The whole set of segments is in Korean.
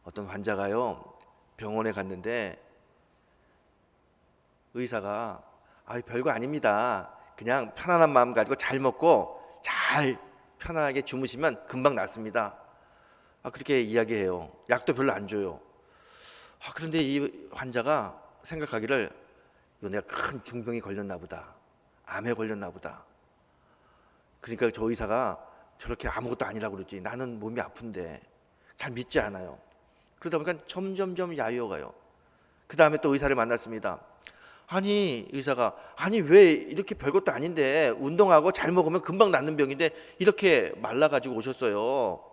어떤 환자가요 병원에 갔는데 의사가 별거 아닙니다. 그냥 편안한 마음 가지고 잘 먹고 잘 편안하게 주무시면 금방 낫습니다. 그렇게 이야기해요. 약도 별로 안 줘요. 그런데 이 환자가 생각하기를 이거 내가 큰 중병이 걸렸나 보다. 암에 걸렸나 보다. 그러니까 저 의사가 저렇게 아무것도 아니라고 그러지. 나는 몸이 아픈데 잘 믿지 않아요. 그러다 보니까 점점점 야유어가요. 그 다음에 또 의사를 만났습니다. 의사가 왜 이렇게 별것도 아닌데 운동하고 잘 먹으면 금방 낫는 병인데 이렇게 말라가지고 오셨어요.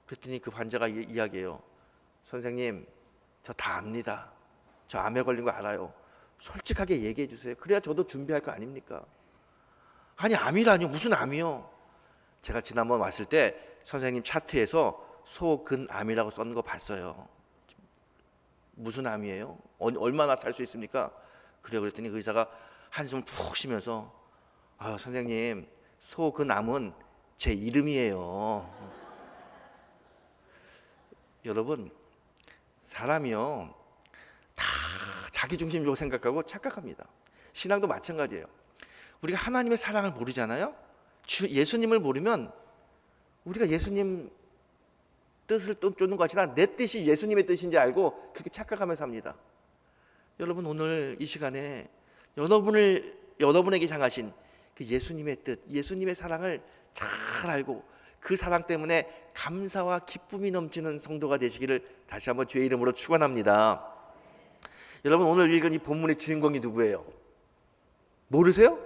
그랬더니 그 환자가 이야기해요. 선생님, 저 다 압니다. 저 암에 걸린 거 알아요. 솔직하게 얘기해 주세요. 그래야 저도 준비할 거 아닙니까? 암이라뇨. 무슨 암이요? 제가 지난번 왔을 때 선생님 차트에서 소근암이라고 쓴 거 봤어요. 무슨 암이에요? 얼마나 살 수 있습니까? 그랬더니 그 의사가 한숨 푹 쉬면서 선생님, 소근암은 제 이름이에요. 여러분, 사람이요 다 자기중심적으로 생각하고 착각합니다. 신앙도 마찬가지예요. 우리가 하나님의 사랑을 모르잖아요. 예수님을 모르면 우리가 예수님 뜻을 쫓는 것이 아니라 내 뜻이 예수님의 뜻인지 알고 그렇게 착각하면서 삽니다. 여러분, 오늘 이 시간에 여러분에게 향하신 그 예수님의 뜻, 예수님의 사랑을 잘 알고 그 사랑 때문에 감사와 기쁨이 넘치는 성도가 되시기를 다시 한번 주의 이름으로 축원합니다. 여러분, 오늘 읽은 이 본문의 주인공이 누구예요? 모르세요?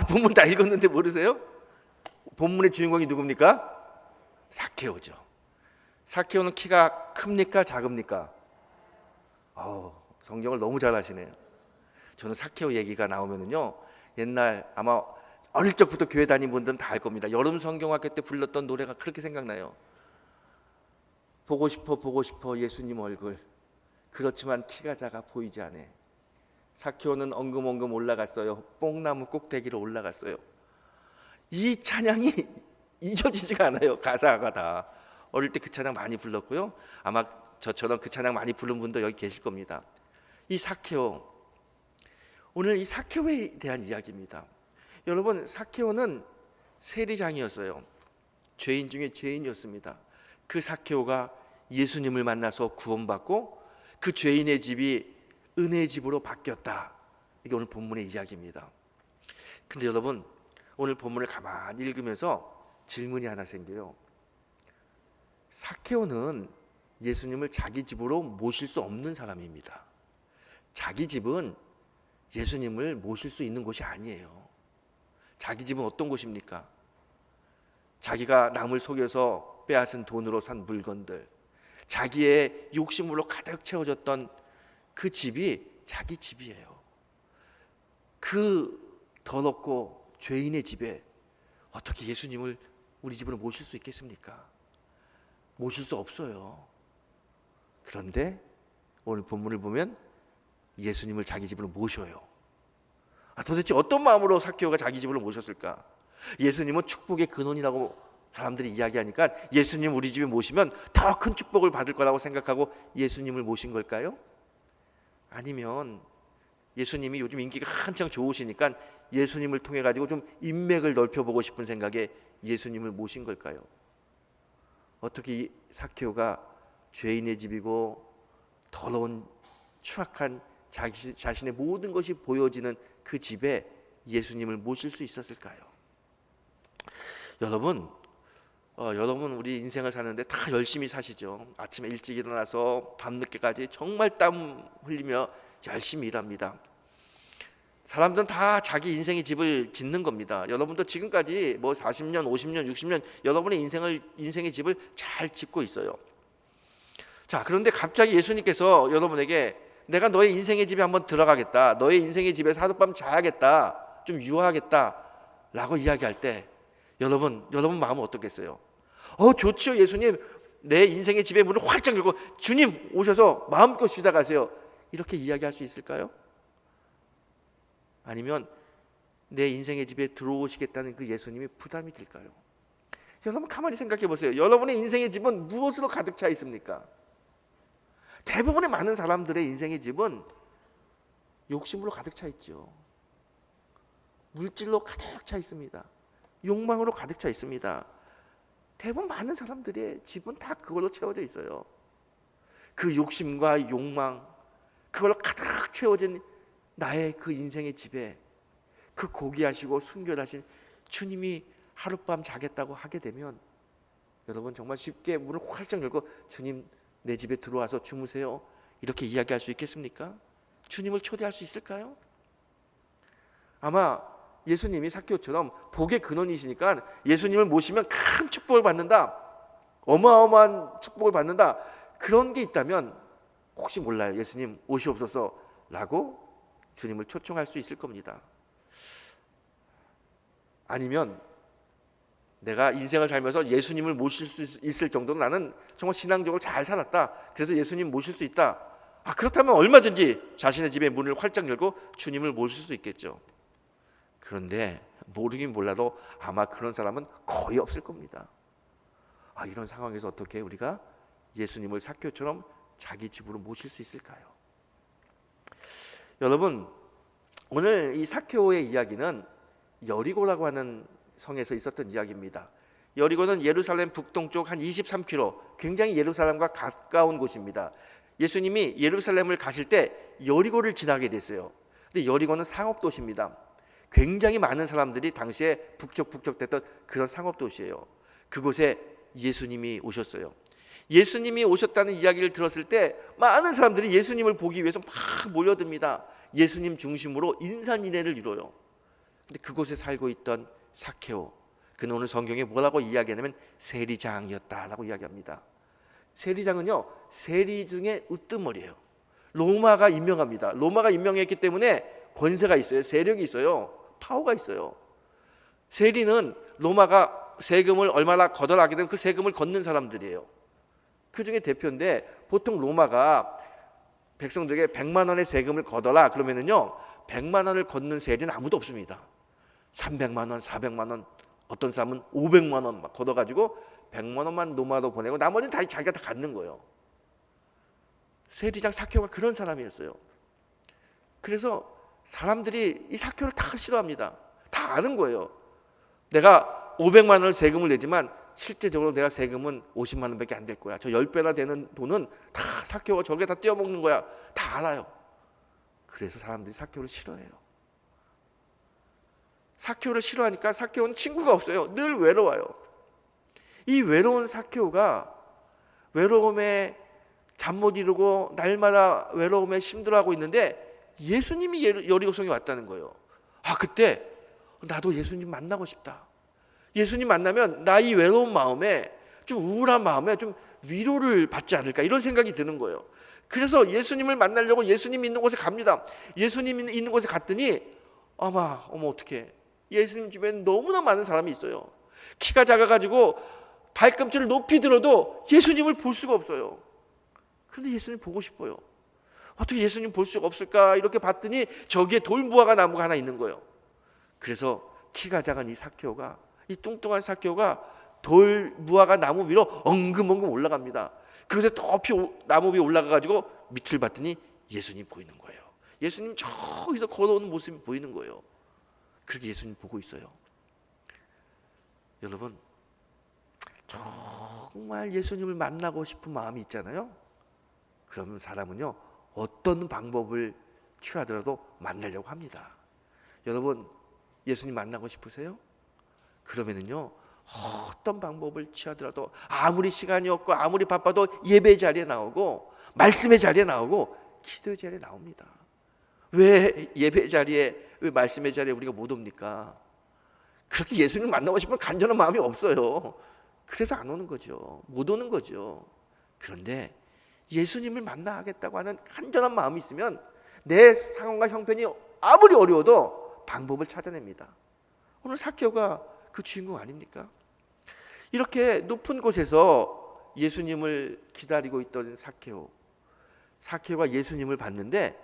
본문 다 읽었는데 모르세요? 본문의 주인공이 누굽니까? 삭개오죠. 삭개오는 키가 큽니까? 작습니까? 성경을 너무 잘 아시네요. 저는 삭개오 얘기가 나오면은요, 옛날 아마 어릴 적부터 교회 다닌 분들은 다 알 겁니다. 여름 성경학교 때 불렀던 노래가 그렇게 생각나요. 보고 싶어 예수님 얼굴. 그렇지만 키가 작아 보이지 않아. 삭개오는 엉금엉금 올라갔어요. 뽕나무 꼭대기로 올라갔어요. 이 찬양이 잊혀지지가 않아요. 가사가 다. 어릴 때 그 찬양 많이 불렀고요. 아마 저처럼 그 찬양 많이 부른 분도 여기 계실 겁니다. 이 삭개오, 오늘 이 삭개오에 대한 이야기입니다. 여러분, 삭개오는 세리장이었어요. 죄인 중에 죄인이었습니다. 그 삭개오가 예수님을 만나서 구원받고 그 죄인의 집이 은혜의 집으로 바뀌었다. 이게 오늘 본문의 이야기입니다. 근데 여러분, 오늘 본문을 가만히 읽으면서 질문이 하나 생겨요. 삭개오는 예수님을 자기 집으로 모실 수 없는 사람입니다. 자기 집은 예수님을 모실 수 있는 곳이 아니에요. 자기 집은 어떤 곳입니까? 자기가 남을 속여서 빼앗은 돈으로 산 물건들, 자기의 욕심으로 가득 채워졌던 그 집이 자기 집이에요. 그 더럽고 죄인의 집에 어떻게 예수님을 우리 집으로 모실 수 있겠습니까? 모실 수 없어요. 그런데 오늘 본문을 보면 예수님을 자기 집으로 모셔요. 도대체 어떤 마음으로 삭개오가 자기 집으로 모셨을까? 예수님은 축복의 근원이라고 사람들이 이야기하니까 예수님 우리 집에 모시면 더 큰 축복을 받을 거라고 생각하고 예수님을 모신 걸까요? 아니면 예수님이 요즘 인기가 한창 좋으시니까 예수님을 통해 가지고 좀 인맥을 넓혀보고 싶은 생각에 예수님을 모신 걸까요? 어떻게 삭개오가 죄인의 집이고 더러운 추악한 자신의 모든 것이 보여지는 그 집에 예수님을 모실 수 있었을까요? 여러분 우리 인생을 사는데 다 열심히 사시죠. 아침에 일찍 일어나서 밤늦게까지 정말 땀 흘리며 열심히 일합니다. 사람들은 다 자기 인생의 집을 짓는 겁니다. 여러분도 지금까지 40년, 50년, 60년 여러분의 인생의 집을 잘 짓고 있어요. 자, 그런데 갑자기 예수님께서 여러분에게 내가 너의 인생의 집에 한번 들어가겠다, 너의 인생의 집에서 하룻밤 자야겠다, 좀 유하겠다 라고 이야기할 때 여러분 마음은 어떻겠어요? 좋지요 예수님, 내 인생의 집에 문을 활짝 열고 주님 오셔서 마음껏 쉬다 가세요, 이렇게 이야기할 수 있을까요? 아니면 내 인생의 집에 들어오시겠다는 그 예수님이 부담이 될까요? 여러분 가만히 생각해 보세요. 여러분의 인생의 집은 무엇으로 가득 차 있습니까? 대부분의 많은 사람들의 인생의 집은 욕심으로 가득 차 있죠. 물질로 가득 차 있습니다. 욕망으로 가득 차 있습니다. 대부분 많은 사람들의 집은 다 그걸로 채워져 있어요. 그 욕심과 욕망, 그걸로 가득 채워진 나의 그 인생의 집에 그 고귀하시고 순결하신 주님이 하룻밤 자겠다고 하게 되면 여러분 정말 쉽게 문을 활짝 열고 주님 내 집에 들어와서 주무세요 이렇게 이야기할 수 있겠습니까? 주님을 초대할 수 있을까요? 아마 예수님이 삭개오처럼 복의 근원이시니까 예수님을 모시면 큰 축복을 받는다, 어마어마한 축복을 받는다, 그런 게 있다면 혹시 몰라요. 예수님 오시옵소서 라고 주님을 초청할 수 있을 겁니다. 아니면 내가 인생을 살면서 예수님을 모실 수 있을 정도로 나는 정말 신앙적으로 잘 살았다, 그래서 예수님 모실 수 있다, 그렇다면 얼마든지 자신의 집에 문을 활짝 열고 주님을 모실 수 있겠죠. 그런데 모르긴 몰라도 아마 그런 사람은 거의 없을 겁니다. 이런 상황에서 어떻게 우리가 예수님을 삭개오처럼 자기 집으로 모실 수 있을까요? 여러분, 오늘 이 삭개오의 이야기는 여리고라고 하는 성에서 있었던 이야기입니다. 여리고는 예루살렘 북동쪽 한 23km, 굉장히 예루살렘과 가까운 곳입니다. 예수님이 예루살렘을 가실 때 여리고를 지나게 됐어요. 근데 여리고는 상업도시입니다. 굉장히 많은 사람들이 당시에 북적북적댔던 그런 상업도시예요. 그곳에 예수님이 오셨어요. 예수님이 오셨다는 이야기를 들었을 때 많은 사람들이 예수님을 보기 위해서 막 몰려듭니다. 예수님 중심으로 인산인해를 이뤄요. 근데 그곳에 살고 있던 삭개오, 그는 오늘 성경에 뭐라고 이야기하냐면 세리장이었다라고 이야기합니다. 세리장은요, 세리 중에 으뜸머리예요. 로마가 임명합니다. 로마가 임명했기 때문에 권세가 있어요. 세력이 있어요. 파워가 있어요. 세리는 로마가 세금을 얼마나 걷어가게 되면 그 세금을 걷는 사람들이에요. 그 중에 대표인데, 보통 로마가 백성들에게 100만 원의 세금을 걷어라 그러면은요 100만 원을 걷는 세리는 아무도 없습니다. 300만 원, 400만 원, 어떤 사람은 500만 원 막 걷어가지고 100만 원만 로마로 보내고 나머지는 다 자기가 다 갖는 거예요. 세리장 삭개오가 그런 사람이었어요. 그래서 사람들이 이 삭개오를 다 싫어합니다. 다 아는 거예요. 내가 500만 원을 세금을 내지만 실제적으로 내가 세금은 50만 원밖에 안 될 거야. 저 10배나 되는 돈은 다 삭개오가 저게 다 떼어먹는 거야. 다 알아요. 그래서 사람들이 삭개오를 싫어해요. 삭개오를 싫어하니까 삭개오는 친구가 없어요. 늘 외로워요. 이 외로운 삭개오가 외로움에 잠 못 이루고 날마다 외로움에 힘들어하고 있는데 예수님이 여리고성에 왔다는 거예요. 그때 나도 예수님 만나고 싶다. 예수님 만나면 나 이 외로운 마음에, 좀 우울한 마음에 좀 위로를 받지 않을까, 이런 생각이 드는 거예요. 그래서 예수님을 만나려고 예수님 있는 곳에 갑니다. 예수님 있는 곳에 갔더니 어머 어떡해, 예수님 주변에 너무나 많은 사람이 있어요. 키가 작아가지고 발꿈치를 높이 들어도 예수님을 볼 수가 없어요. 그런데 예수님 보고 싶어요. 어떻게 예수님 볼 수가 없을까 이렇게 봤더니 저기에 돌무화과 나무가 하나 있는 거예요. 그래서 키가 작은 이 삭개오가, 이 뚱뚱한 삭개오가 돌무화과 나무 위로 엉금엉금 올라갑니다. 그곳에 높이 나무 위에 올라가가지고 밑을 봤더니 예수님 보이는 거예요. 예수님 저기서 걸어오는 모습이 보이는 거예요. 그렇게 예수님 보고 있어요. 여러분, 정말 예수님을 만나고 싶은 마음이 있잖아요. 그러면 사람은요 어떤 방법을 취하더라도 만나려고 합니다. 여러분, 예수님 만나고 싶으세요? 그러면은요 어떤 방법을 취하더라도, 아무리 시간이 없고 아무리 바빠도 예배 자리에 나오고 말씀의 자리에 나오고 기도의 자리에 나옵니다. 왜 예배 자리에, 왜 말씀의 자리에 우리가 못 옵니까? 그렇게 예수님 만나고 싶은 간절한 마음이 없어요. 그래서 안 오는 거죠. 못 오는 거죠. 그런데 예수님을 만나겠다고 하는 간절한 마음이 있으면 내 상황과 형편이 아무리 어려워도 방법을 찾아냅니다. 오늘 삭개오가 그 주인공 아닙니까? 이렇게 높은 곳에서 예수님을 기다리고 있던 삭개오가 예수님을 봤는데,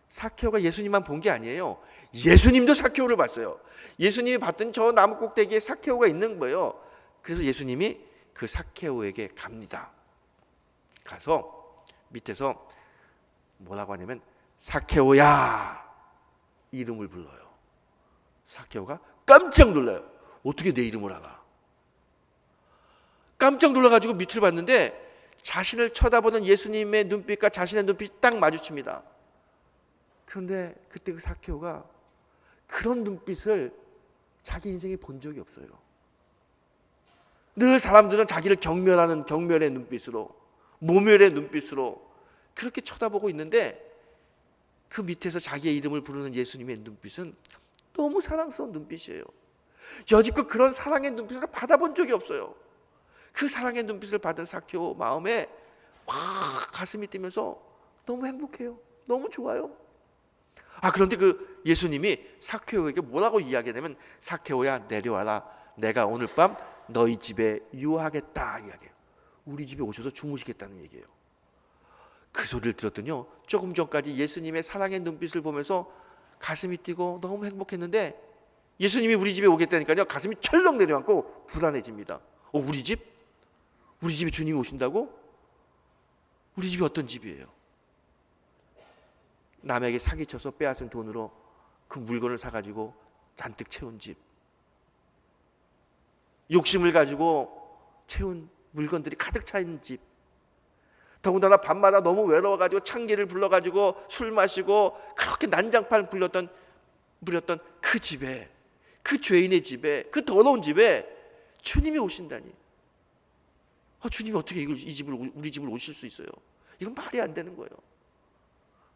삭개오가 예수님만 본 게 아니에요. 예수님도 삭개오를 봤어요. 예수님이 봤던 저 나무 꼭대기에 삭개오가 있는 거예요. 그래서 예수님이 그 삭개오에게 갑니다. 가서 밑에서 뭐라고 하냐면 사케오야 이름을 불러요. 사케오가 깜짝 놀라요. 어떻게 내 이름을 알아? 깜짝 놀라가지고 밑을 봤는데 자신을 쳐다보는 예수님의 눈빛과 자신의 눈빛이 딱 마주칩니다. 그런데 그때 그 사케오가 그런 눈빛을 자기 인생에 본 적이 없어요. 늘 사람들은 자기를 경멸하는 경멸의 눈빛으로, 모멸의 눈빛으로 그렇게 쳐다보고 있는데 그 밑에서 자기의 이름을 부르는 예수님의 눈빛은 너무 사랑스러운 눈빛이에요. 여지껏 그런 사랑의 눈빛을 받아본 적이 없어요. 그 사랑의 눈빛을 받은 사케오 마음에 막 가슴이 뛰면서 너무 행복해요. 너무 좋아요. 그런데 그 예수님이 사케오에게 뭐라고 이야기하냐면 사케오야 내려와라. 내가 오늘 밤 너희 집에 유하겠다 이야기해요. 우리 집에 오셔서 주무시겠다는 얘기예요. 그 소리를 들었더니요, 조금 전까지 예수님의 사랑의 눈빛을 보면서 가슴이 뛰고 너무 행복했는데 예수님이 우리 집에 오겠다니까요 가슴이 철렁 내려앉고 불안해집니다. 우리 집? 우리 집에 주님이 오신다고? 우리 집이 어떤 집이에요? 남에게 사기쳐서 빼앗은 돈으로 그 물건을 사가지고 잔뜩 채운 집, 욕심을 가지고 채운 물건들이 가득 차 있는 집, 더군다나 밤마다 너무 외로워가지고 창기를 불러가지고 술 마시고 그렇게 난장판 부렸던 그 집에, 그 죄인의 집에, 그 더러운 집에 주님이 오신다니. 주님이 어떻게 이 집을, 우리 집을 오실 수 있어요? 이건 말이 안 되는 거예요.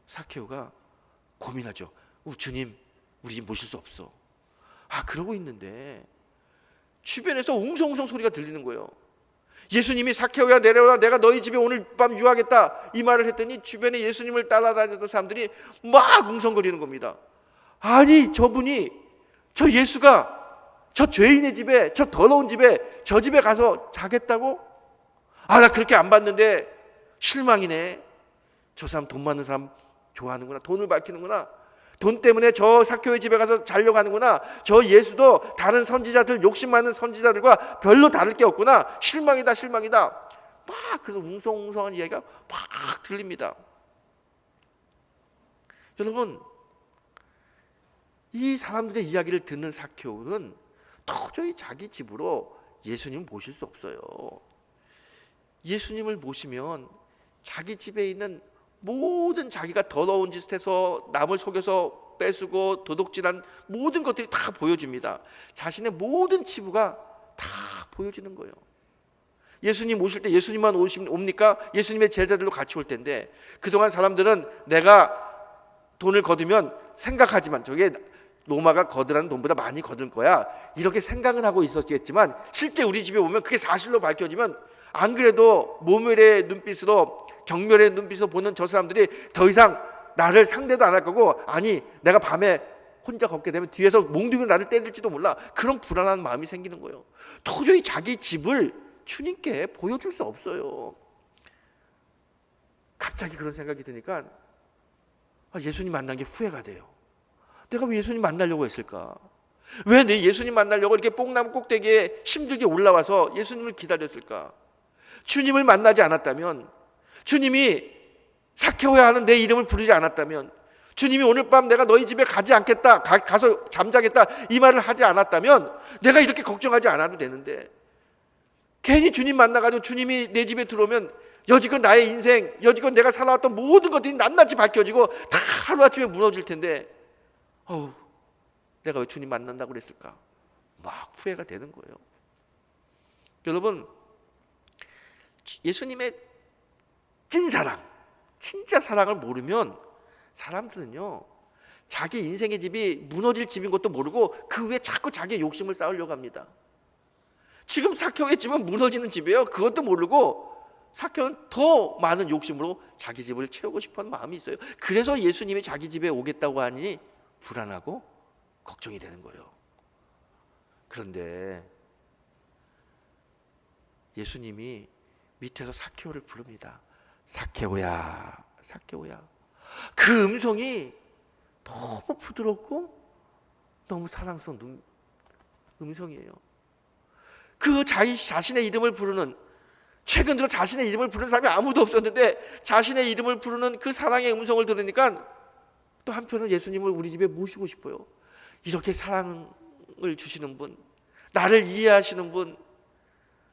사케오가 고민하죠. 주님, 우리 집 모실 수 없어. 그러고 있는데 주변에서 웅성웅성 소리가 들리는 거예요. 예수님이 사케오야 내려오라. 내가 너희 집에 오늘 밤 유하겠다 이 말을 했더니 주변에 예수님을 따라다니던 사람들이 막 웅성거리는 겁니다. 아니 저분이, 저 예수가 저 죄인의 집에, 저 더러운 집에, 저 집에 가서 자겠다고? 나 그렇게 안 봤는데 실망이네. 저 사람 돈 많은 사람 좋아하는구나. 돈을 밝히는구나. 돈 때문에 저 사케오의 집에 가서 자려고 하는구나. 저 예수도 다른 선지자들, 욕심 많은 선지자들과 별로 다를 게 없구나. 실망이다 실망이다. 막 그래서 웅성웅성한 이야기가 막 들립니다. 여러분, 이 사람들의 이야기를 듣는 사케오는 도저히 자기 집으로 예수님을 모실 수 없어요. 예수님을 모시면 자기 집에 있는 모든 자기가 더러운 짓을 해서 남을 속여서 뺏고 도둑질한 모든 것들이 다 보여집니다. 자신의 모든 치부가 다 보여지는 거예요. 예수님 오실 때 예수님만 옵니까? 예수님의 제자들도 같이 올 텐데 그동안 사람들은 내가 돈을 거두면 생각하지만 저게 로마가 거두라는 돈보다 많이 거둘 거야 이렇게 생각은 하고 있었겠지만 실제 우리 집에 오면 그게 사실로 밝혀지면 안 그래도 모멸의 눈빛으로 경멸의 눈빛으로 보는 저 사람들이 더 이상 나를 상대도 안 할 거고, 아니 내가 밤에 혼자 걷게 되면 뒤에서 몽둥이로 나를 때릴지도 몰라. 그런 불안한 마음이 생기는 거예요. 도저히 자기 집을 주님께 보여줄 수 없어요. 갑자기 그런 생각이 드니까 예수님 만난 게 후회가 돼요. 내가 왜 예수님 만나려고 했을까? 왜 내 예수님 만나려고 이렇게 뽕나무 꼭대기에 힘들게 올라와서 예수님을 기다렸을까? 주님을 만나지 않았다면, 주님이 사케오야 하는 내 이름을 부르지 않았다면, 주님이 오늘 밤 내가 너희 집에 가지 않겠다, 가서 잠자겠다 이 말을 하지 않았다면 내가 이렇게 걱정하지 않아도 되는데, 괜히 주님 만나가지고 주님이 내 집에 들어오면 여지껏 나의 인생, 여지껏 내가 살아왔던 모든 것들이 낱낱이 밝혀지고 다 하루아침에 무너질 텐데 내가 왜 주님 만난다고 그랬을까? 막 후회가 되는 거예요. 여러분, 예수님의 찐사랑, 진짜 사랑을 모르면 사람들은요 자기 인생의 집이 무너질 집인 것도 모르고 그 위에 자꾸 자기의 욕심을 쌓으려고 합니다. 지금 사케오의 집은 무너지는 집이에요. 그것도 모르고 사케오는 더 많은 욕심으로 자기 집을 채우고 싶어하는 마음이 있어요. 그래서 예수님이 자기 집에 오겠다고 하니 불안하고 걱정이 되는 거예요. 그런데 예수님이 밑에서 사케오를 부릅니다. 사케오야, 사케오야. 그 음성이 너무 부드럽고 너무 사랑스러운 음성이에요. 그 자신의 이름을 부르는 최근 들어 자신의 이름을 부르는 사람이 아무도 없었는데 자신의 이름을 부르는 그 사랑의 음성을 들으니까 또 한편으로 예수님을 우리 집에 모시고 싶어요. 이렇게 사랑을 주시는 분, 나를 이해하시는 분,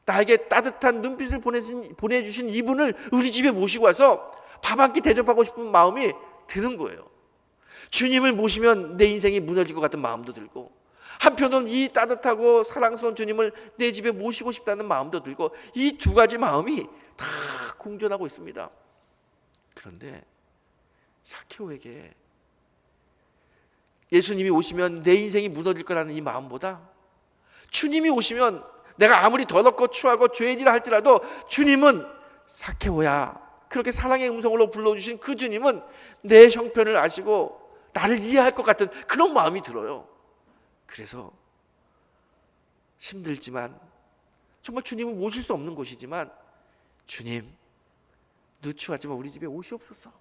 나에게 따뜻한 눈빛을 보내주신 이분을 우리 집에 모시고 와서 밥 한 끼 대접하고 싶은 마음이 드는 거예요. 주님을 모시면 내 인생이 무너질 것 같은 마음도 들고, 한편으로는 이 따뜻하고 사랑스러운 주님을 내 집에 모시고 싶다는 마음도 들고, 이 두 가지 마음이 다 공존하고 있습니다. 그런데 삭개오에게 예수님이 오시면 내 인생이 무너질 거라는 이 마음보다, 주님이 오시면 내가 아무리 더럽고 추하고 죄인이라 할지라도 주님은 삭개오야, 그렇게 사랑의 음성으로 불러주신 그 주님은 내 형편을 아시고 나를 이해할 것 같은 그런 마음이 들어요. 그래서 힘들지만, 정말 주님을 모실 수 없는 곳이지만, 주님 누추하지만 우리 집에 오시옵소서.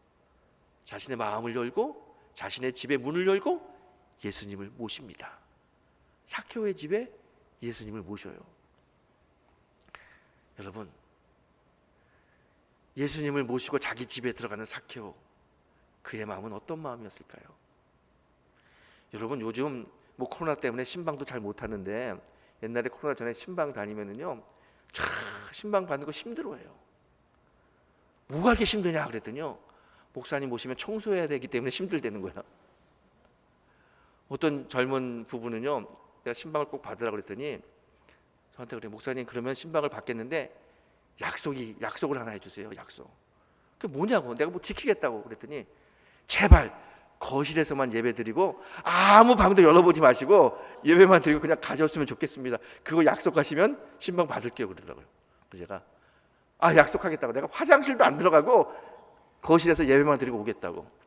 자신의 마음을 열고 자신의 집의 문을 열고 예수님을 모십니다. 삭개오의 집에 예수님을 모셔요. 여러분, 예수님을 모시고 자기 집에 들어가는 삭개오, 그의 마음은 어떤 마음이었을까요? 여러분, 요즘 코로나 때문에 신방도 잘 못하는데, 옛날에 코로나 전에 신방 다니면은요, 신방 받는 거 힘들어해요. 뭐가 그렇게 힘드냐 그랬더니요, 목사님 모시면 청소해야 되기 때문에 힘들다는 거야. 어떤 젊은 부부는요, 내가 신방을 꼭 받으라고 그랬더니 저한테 그래, 목사님 그러면 신방을 받겠는데 약속을 하나 해주세요. 약속. 그게 뭐냐고. 내가 뭐 지키겠다고 그랬더니, 제발 거실에서만 예배 드리고 아무 방도 열어보지 마시고 예배만 드리고 그냥 가져왔으면 좋겠습니다. 그거 약속하시면 신방 받을게요 그러더라고요. 그래서 제가 약속하겠다고, 내가 화장실도 안 들어가고 거실에서 예배만 드리고 오겠다고.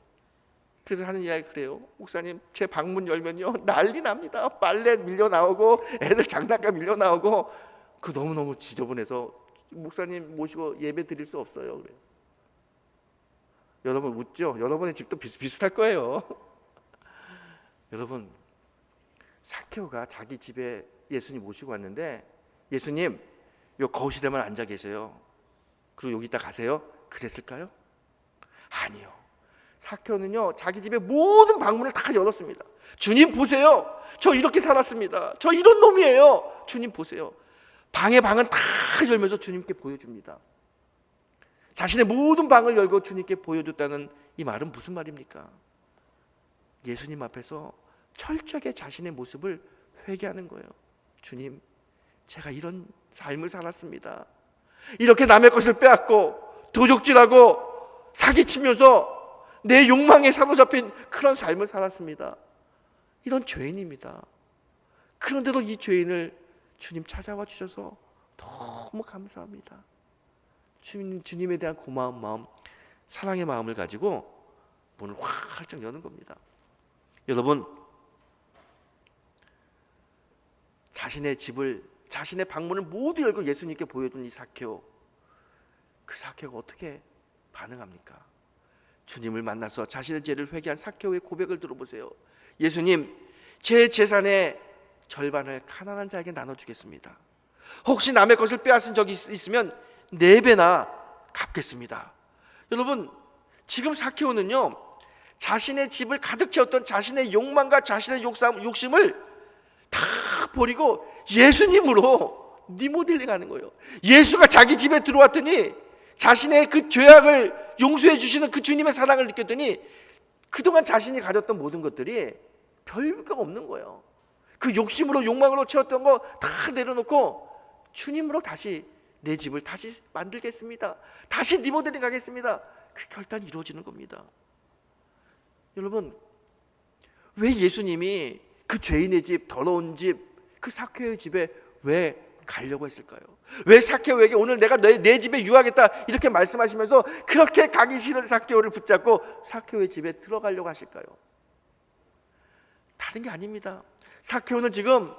그래서 하는 이야기 그래요. 목사님, 제 방문 열면요 난리 납니다. 빨래 밀려 나오고 애들 장난감 밀려 나오고, 그 너무너무 지저분해서 목사님 모시고 예배 드릴 수 없어요. 그래요. 여러분 웃죠? 여러분의 집도 비슷할 거예요. 여러분, 삭개오가 자기 집에 예수님 모시고 왔는데, 예수님 요 거실에만 앉아 계세요. 그리고 여기 있다 가세요. 그랬을까요? 아니요. 삭개오는요 자기 집의 모든 방문을 다 열었습니다. 주님 보세요. 저 이렇게 살았습니다. 저 이런 놈이에요. 주님 보세요. 방은 다 열면서 주님께 보여줍니다. 자신의 모든 방을 열고 주님께 보여줬다는 이 말은 무슨 말입니까? 예수님 앞에서 철저하게 자신의 모습을 회개하는 거예요. 주님, 제가 이런 삶을 살았습니다. 이렇게 남의 것을 빼앗고 도적질하고 사기치면서 내 욕망에 사로잡힌 그런 삶을 살았습니다. 이런 죄인입니다. 그런데도 이 죄인을 주님 찾아와 주셔서 너무 감사합니다. 주님에 대한 고마운 마음, 사랑의 마음을 가지고 문을 활짝 여는 겁니다. 여러분, 자신의 집을, 자신의 방문을 모두 열고 예수님께 보여준 이 삭개오, 그 삭개오가 어떻게 반응합니까? 주님을 만나서 자신의 죄를 회개한 삭개오의 고백을 들어보세요. 예수님, 제 재산의 절반을 가난한 자에게 나눠주겠습니다. 혹시 남의 것을 빼앗은 적이 있으면 4배나 갚겠습니다. 여러분, 지금 삭개오는요 자신의 집을 가득 채웠던 자신의 욕망과 자신의 욕심을 다 버리고 예수님으로 리모델링하는 거예요. 예수가 자기 집에 들어왔더니 자신의 그 죄악을 용서해 주시는 그 주님의 사랑을 느꼈더니 그동안 자신이 가졌던 모든 것들이 별거 없는 거예요. 그 욕심으로 욕망으로 채웠던 거 다 내려놓고 주님으로 다시 내 집을 다시 만들겠습니다. 다시 리모델링 하겠습니다. 그 결단이 이루어지는 겁니다. 여러분, 왜 예수님이 그 죄인의 집, 더러운 집, 그 삭개오의 집에 왜 가려고 했을까요? 왜 삭개오에게 오늘 내가 내 집에 유하겠다 이렇게 말씀하시면서 그렇게 가기 싫은 삭개오를 붙잡고 삭개오의 집에 들어가려고 하실까요? 다른 게 아닙니다. 삭개오는 지금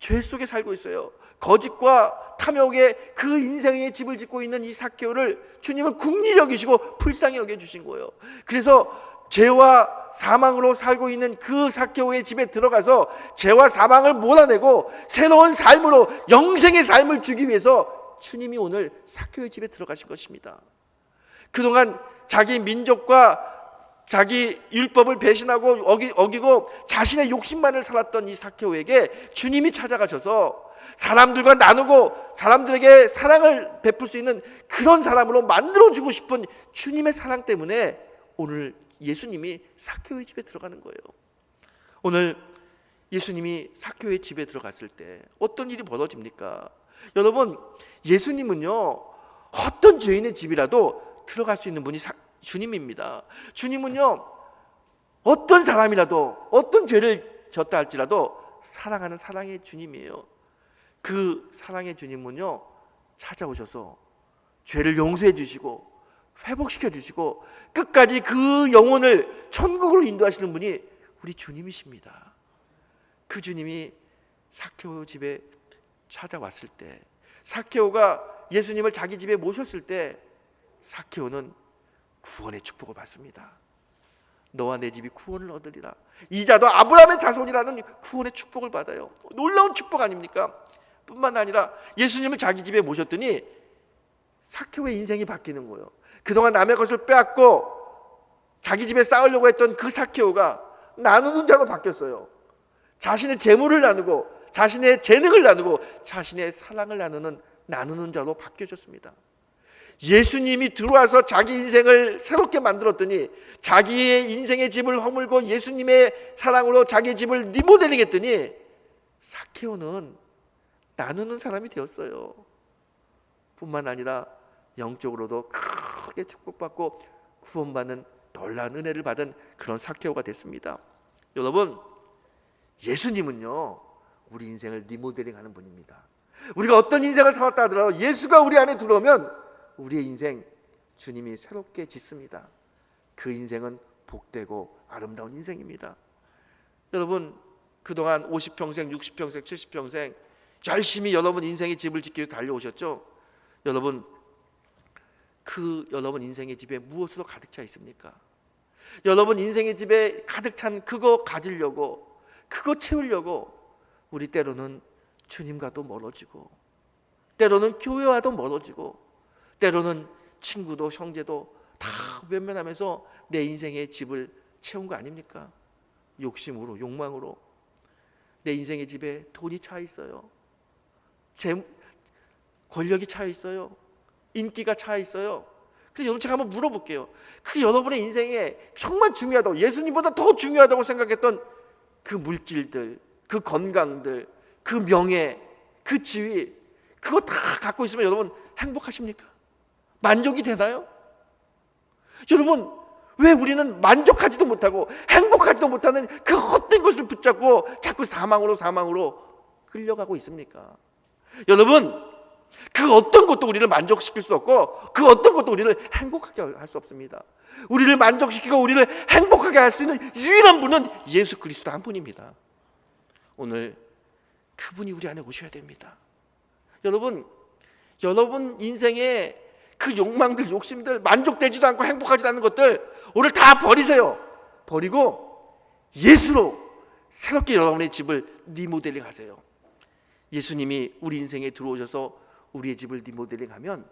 죄 속에 살고 있어요. 거짓과 탐욕의 그 인생의 집을 짓고 있는 이 삭개오를 주님은 긍휼히 여기시고 불쌍히 여겨주신 거예요. 그래서 죄와 사망으로 살고 있는 그 삭개오의 집에 들어가서 죄와 사망을 몰아내고 새로운 삶으로 영생의 삶을 주기 위해서 주님이 오늘 삭개오의 집에 들어가신 것입니다. 그동안 자기 민족과 자기 율법을 배신하고 어기고 자신의 욕심만을 살았던 이 삭개오에게 주님이 찾아가셔서 사람들과 나누고 사람들에게 사랑을 베풀 수 있는 그런 사람으로 만들어주고 싶은 주님의 사랑 때문에 오늘 예수님이 삭개오의 집에 들어가는 거예요. 오늘 예수님이 삭개오의 집에 들어갔을 때 어떤 일이 벌어집니까? 여러분, 예수님은요 어떤 죄인의 집이라도 들어갈 수 있는 분이 주님입니다. 주님은요 어떤 사람이라도 어떤 죄를 졌다 할지라도 사랑하는 사랑의 주님이에요. 그 사랑의 주님은요 찾아오셔서 죄를 용서해 주시고 회복시켜 주시고 끝까지 그 영혼을 천국으로 인도하시는 분이 우리 주님이십니다. 그 주님이 삭개오 집에 찾아왔을 때, 삭개오가 예수님을 자기 집에 모셨을 때 삭개오는 구원의 축복을 받습니다. 너와 내 집이 구원을 얻으리라. 이자도 아브라함의 자손이라는 구원의 축복을 받아요. 놀라운 축복 아닙니까? 뿐만 아니라 예수님을 자기 집에 모셨더니 삭개오의 인생이 바뀌는 거예요. 그동안 남의 것을 빼앗고 자기 집에 쌓으려고 했던 그 삭개오가 나누는 자로 바뀌었어요. 자신의 재물을 나누고 자신의 재능을 나누고 자신의 사랑을 나누는 자로 바뀌어졌습니다. 예수님이 들어와서 자기 인생을 새롭게 만들었더니 자기의 인생의 집을 허물고 예수님의 사랑으로 자기의 집을 리모델링 했더니 삭개오는 나누는 사람이 되었어요. 뿐만 아니라 영적으로도 크게 축복받고 구원받는 놀라운 은혜를 받은 그런 삭개오가 됐습니다. 여러분, 예수님은요 우리 인생을 리모델링하는 분입니다. 우리가 어떤 인생을 살았다 하더라도 예수가 우리 안에 들어오면 우리의 인생 주님이 새롭게 짓습니다. 그 인생은 복되고 아름다운 인생입니다. 여러분, 그동안 50평생, 60평생, 70평생 열심히 여러분 인생의 집을 짓기 위해 달려오셨죠? 여러분, 그 여러분 인생의 집에 무엇으로 가득 차 있습니까? 여러분 인생의 집에 가득 찬 그거 가지려고, 그거 채우려고 우리 때로는 주님과도 멀어지고, 때로는 교회와도 멀어지고, 때로는 친구도 형제도 다 외면하면서 내 인생의 집을 채운 거 아닙니까? 욕심으로, 욕망으로. 내 인생의 집에 돈이 차 있어요. 권력이 차 있어요. 인기가 차 있어요. 그래서 여러분, 제가 한번 물어볼게요. 그 여러분의 인생에 정말 중요하다고, 예수님보다 더 중요하다고 생각했던 그 물질들, 그 건강들, 그 명예, 그 지위, 그거 다 갖고 있으면 여러분 행복하십니까? 만족이 되나요? 여러분, 왜 우리는 만족하지도 못하고 행복하지도 못하는 그 헛된 것을 붙잡고 자꾸 사망으로 끌려가고 있습니까? 여러분, 그 어떤 것도 우리를 만족시킬 수 없고 그 어떤 것도 우리를 행복하게 할 수 없습니다. 우리를 만족시키고 우리를 행복하게 할 수 있는 유일한 분은 예수 그리스도 한 분입니다. 오늘 그분이 우리 안에 오셔야 됩니다. 여러분 인생에 그 욕망들, 욕심들, 만족되지도 않고 행복하지도 않은 것들 오늘 다 버리세요. 버리고 예수로 새롭게 여러분의 집을 리모델링 하세요. 예수님이 우리 인생에 들어오셔서 우리의 집을 리모델링하면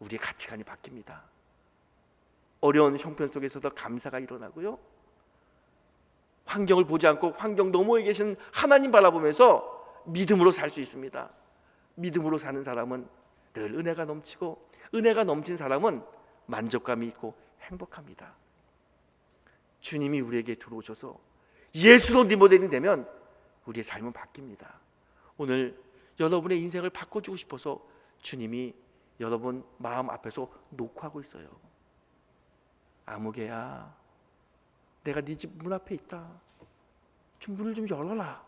우리의 가치관이 바뀝니다. 어려운 형편 속에서도 감사가 일어나고요, 환경을 보지 않고 환경 너머에 계신 하나님 바라보면서 믿음으로 살 수 있습니다. 믿음으로 사는 사람은 늘 은혜가 넘치고, 은혜가 넘친 사람은 만족감이 있고 행복합니다. 주님이 우리에게 들어오셔서 예수로 리모델링 되면 우리의 삶은 바뀝니다. 오늘 여러분의 인생을 바꿔주고 싶어서 주님이 여러분 마음 앞에서 녹화하고 있어요. 아무개야, 내가 네 집 문 앞에 있다. 좀 문을 좀 열어라.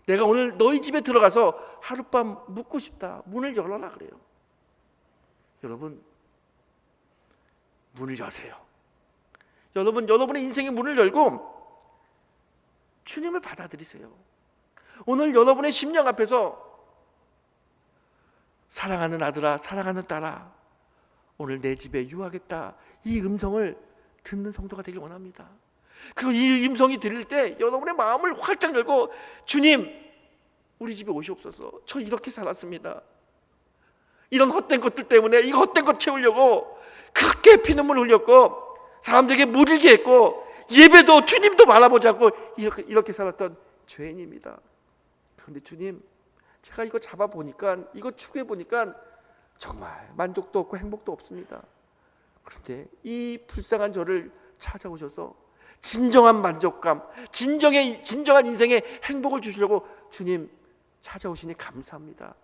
내가 오늘 너희 집에 들어가서 하룻밤 묵고 싶다. 문을 열어라 그래요. 여러분, 문을 여세요. 여러분의 인생의 문을 열고 주님을 받아들이세요. 오늘 여러분의 심령 앞에서 사랑하는 아들아, 사랑하는 딸아, 오늘 내 집에 유하겠다, 이 음성을 듣는 성도가 되길 원합니다. 그리고 이 음성이 들릴 때 여러분의 마음을 활짝 열고, 주님, 우리 집에 오시옵소서. 저 이렇게 살았습니다. 이런 헛된 것들 때문에 이 헛된 것 채우려고 그렇게 피눈물 흘렸고 사람들에게 못 일게 했고 예배도 주님도 바라보지 않고 이렇게 살았던 죄인입니다. 그런데 주님, 제가 이거 잡아보니까, 이거 추구해보니까 정말 만족도 없고 행복도 없습니다. 그런데 이 불쌍한 저를 찾아오셔서 진정한 만족감, 진정한 인생의 행복을 주시려고 주님 찾아오시니 감사합니다.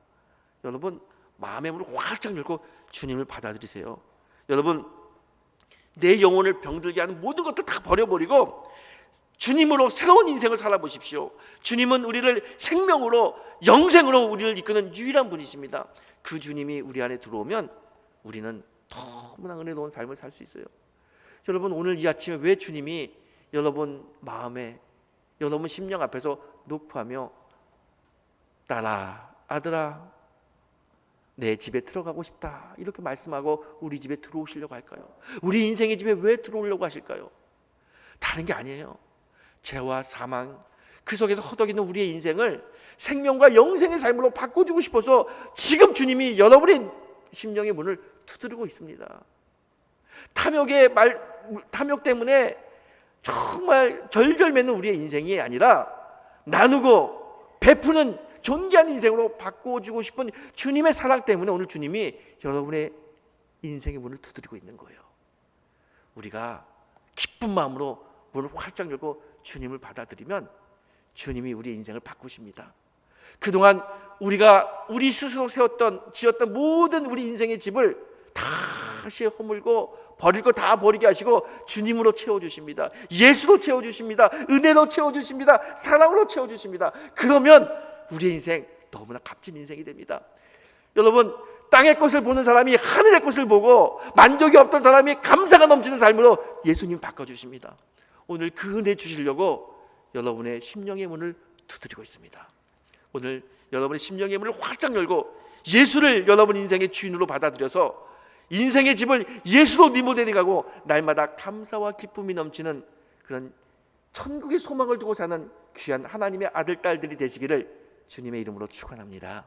여러분, 마음의 문을 활짝 열고 주님을 받아들이세요. 여러분, 내 영혼을 병들게 하는 모든 것들 다 버려버리고 주님으로 새로운 인생을 살아보십시오. 주님은 우리를 생명으로, 영생으로 우리를 이끄는 유일한 분이십니다. 그 주님이 우리 안에 들어오면 우리는 너무나 은혜로운 삶을 살 수 있어요. 여러분, 오늘 이 아침에 왜 주님이 여러분 마음에, 여러분 심령 앞에서 녹화하며 딸아, 아들아, 내 집에 들어가고 싶다 이렇게 말씀하고 우리 집에 들어오시려고 할까요? 우리 인생의 집에 왜 들어오려고 하실까요? 다른 게 아니에요. 죄와 사망, 그 속에서 허덕이는 우리의 인생을 생명과 영생의 삶으로 바꿔주고 싶어서 지금 주님이 여러분의 심령의 문을 두드리고 있습니다. 탐욕 때문에 정말 절절매는 우리의 인생이 아니라 나누고 베푸는 존귀한 인생으로 바꿔주고 싶은 주님의 사랑 때문에 오늘 주님이 여러분의 인생의 문을 두드리고 있는 거예요. 우리가 기쁜 마음으로 문을 활짝 열고 주님을 받아들이면 주님이 우리의 인생을 바꾸십니다. 그동안 우리가 우리 스스로 지었던 모든 우리 인생의 집을 다시 허물고 버릴 거 다 버리게 하시고 주님으로 채워주십니다. 예수로 채워주십니다. 은혜로 채워주십니다. 사랑으로 채워주십니다. 그러면 우리의 인생 너무나 값진 인생이 됩니다. 여러분, 땅의 것을 보는 사람이 하늘의 것을 보고 만족이 없던 사람이 감사가 넘치는 삶으로 예수님 바꿔주십니다. 오늘 그 은혜 주시려고 여러분의 심령의 문을 두드리고 있습니다. 오늘 여러분의 심령의 문을 활짝 열고 예수를 여러분 인생의 주인으로 받아들여서 인생의 집을 예수로 리모델링하고 날마다 감사와 기쁨이 넘치는 그런 천국의 소망을 두고 사는 귀한 하나님의 아들, 딸들이 되시기를 주님의 이름으로 축원합니다.